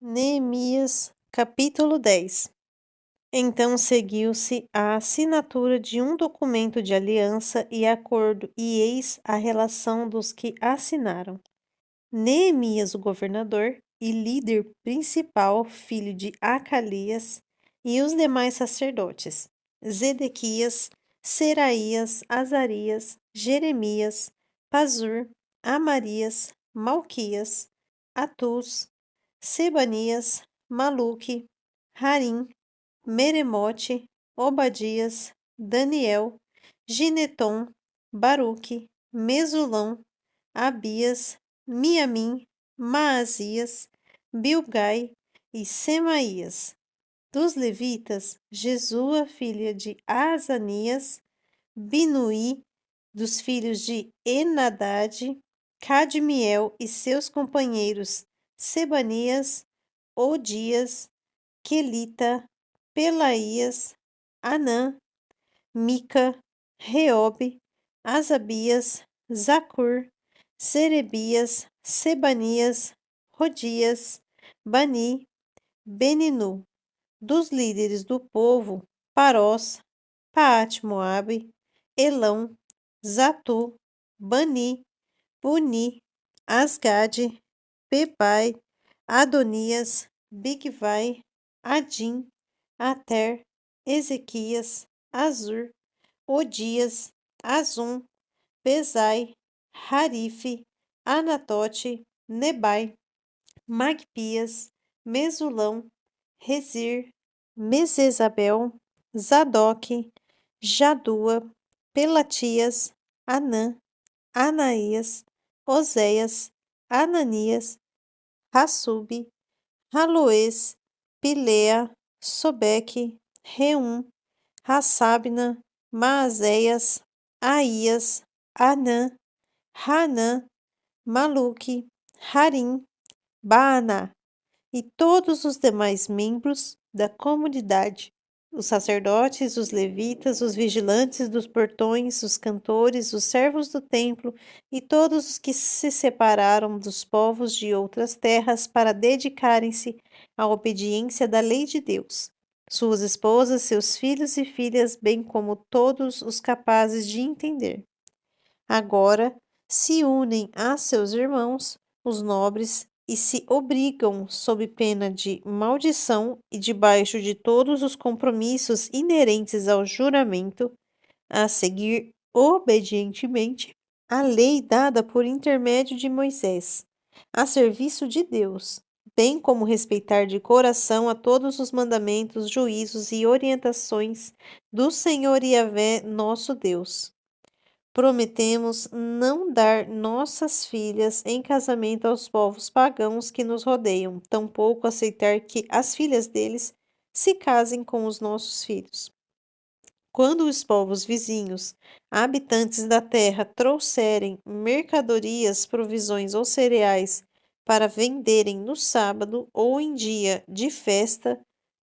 Neemias, capítulo 10. Então seguiu-se a assinatura de um documento de aliança e acordo, e eis a relação dos que assinaram. Neemias, o governador e líder principal, filho de Acalias, e os demais sacerdotes, Zedequias, Seraías, Azarias, Jeremias, Pazur, Amarias, Malquias, Atus, Sebanias, Maluque, Harim, Meremote, Obadias, Daniel, Gineton, Baruque, Mesulão, Abias, Miamim, Maasias, Bilgai e Semaías. Dos levitas, Jesua, filha de Azanias, Binuí, dos filhos de Enadade, Cadmiel e seus companheiros, Sebanias, Odias, Quelita, Pelaías, Anã, Mica, Reobe, Asabias, Zacur, Serebias, Sebanias, Rodias, Bani, Beninu. Dos líderes do povo, Parós, Paate-Moabe, Elão, Zatu, Bani, Buni, Asgade, Bebai, Adonias, Bigvai, Adim, Ater, Ezequias, Azur, Odias, Azum, Bezai, Harife, Anatote, Nebai, Magpias, Mesulão, Rezir, Mesesabel, Zadok, Jadua, Pelatias, Anã, Anaías, Oséias, Ananias, Hassube, Haloes, Pilea, Sobeque, Reum, Hassabna, Maazéias, Aías, Anã, Hanã, Maluque, Harim, Baaná e todos os demais membros da comunidade, os sacerdotes, os levitas, os vigilantes dos portões, os cantores, os servos do templo e todos os que se separaram dos povos de outras terras para dedicarem-se à obediência da lei de Deus. Suas esposas, seus filhos e filhas, bem como todos os capazes de entender. Agora se unem a seus irmãos, os nobres, e se obrigam, sob pena de maldição e debaixo de todos os compromissos inerentes ao juramento, a seguir obedientemente a lei dada por intermédio de Moisés, a serviço de Deus, bem como respeitar de coração a todos os mandamentos, juízos e orientações do Senhor Yahvé, nosso Deus. Prometemos não dar nossas filhas em casamento aos povos pagãos que nos rodeiam, tampouco aceitar que as filhas deles se casem com os nossos filhos. Quando os povos vizinhos, habitantes da terra, trouxerem mercadorias, provisões ou cereais para venderem no sábado ou em dia de festa,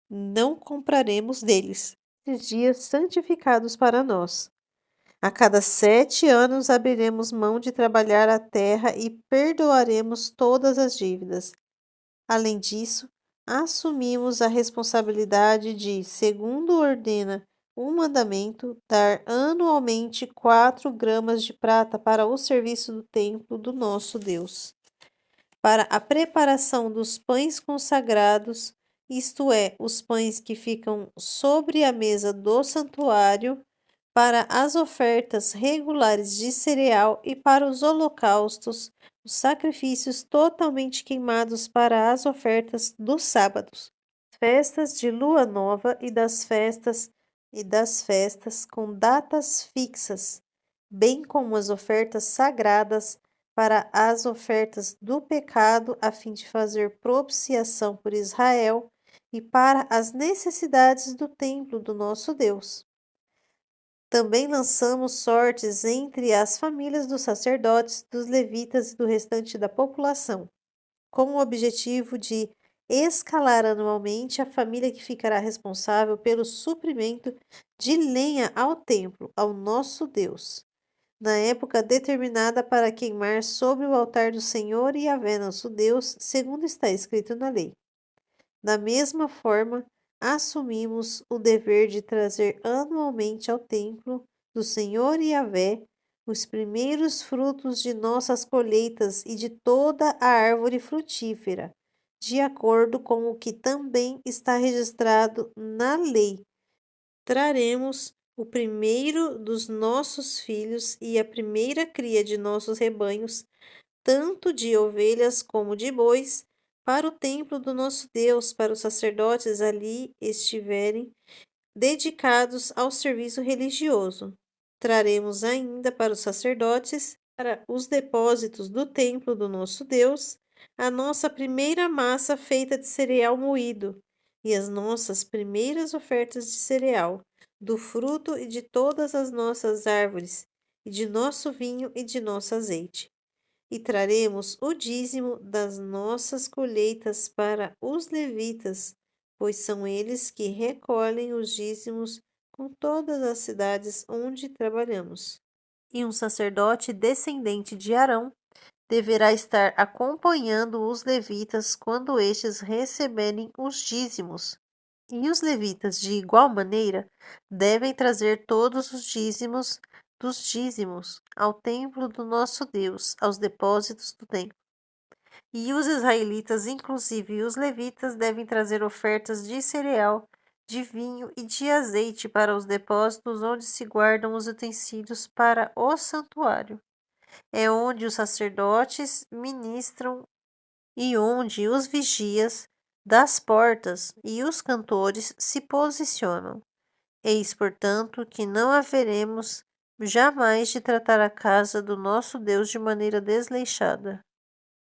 não compraremos deles, esses dias santificados para nós. A cada 7 anos abriremos mão de trabalhar a terra e perdoaremos todas as dívidas. Além disso, assumimos a responsabilidade de, segundo ordena o mandamento, dar anualmente 4 gramas de prata para o serviço do templo do nosso Deus, para a preparação dos pães consagrados, isto é, os pães que ficam sobre a mesa do santuário, para as ofertas regulares de cereal e para os holocaustos, os sacrifícios totalmente queimados para as ofertas dos sábados, festas de lua nova e das festas com datas fixas, bem como as ofertas sagradas para as ofertas do pecado, a fim de fazer propiciação por Israel e para as necessidades do templo do nosso Deus. Também lançamos sortes entre as famílias dos sacerdotes, dos levitas e do restante da população, com o objetivo de escalar anualmente a família que ficará responsável pelo suprimento de lenha ao templo, ao nosso Deus, na época determinada para queimar sobre o altar do Senhor Yahvé nosso Deus, segundo está escrito na lei. Da mesma forma, assumimos o dever de trazer anualmente ao templo do Senhor Yahvé os primeiros frutos de nossas colheitas e de toda a árvore frutífera, de acordo com o que também está registrado na lei. Traremos o primeiro dos nossos filhos e a primeira cria de nossos rebanhos, tanto de ovelhas como de bois, para o templo do nosso Deus, para os sacerdotes ali estiverem dedicados ao serviço religioso. Traremos ainda para os sacerdotes, para os depósitos do templo do nosso Deus, a nossa primeira massa feita de cereal moído e as nossas primeiras ofertas de cereal, do fruto e de todas as nossas árvores, e de nosso vinho e de nosso azeite. E traremos o dízimo das nossas colheitas para os levitas, pois são eles que recolhem os dízimos com todas as cidades onde trabalhamos. E um sacerdote descendente de Arão deverá estar acompanhando os levitas quando estes receberem os dízimos. E os levitas, de igual maneira, devem trazer todos os dízimos dos dízimos ao templo do nosso Deus, aos depósitos do templo. E os israelitas, inclusive os levitas, devem trazer ofertas de cereal, de vinho e de azeite para os depósitos onde se guardam os utensílios para o santuário. É onde os sacerdotes ministram e onde os vigias das portas e os cantores se posicionam. Eis, portanto, que não haveremos jamais de tratar a casa do nosso Deus de maneira desleixada.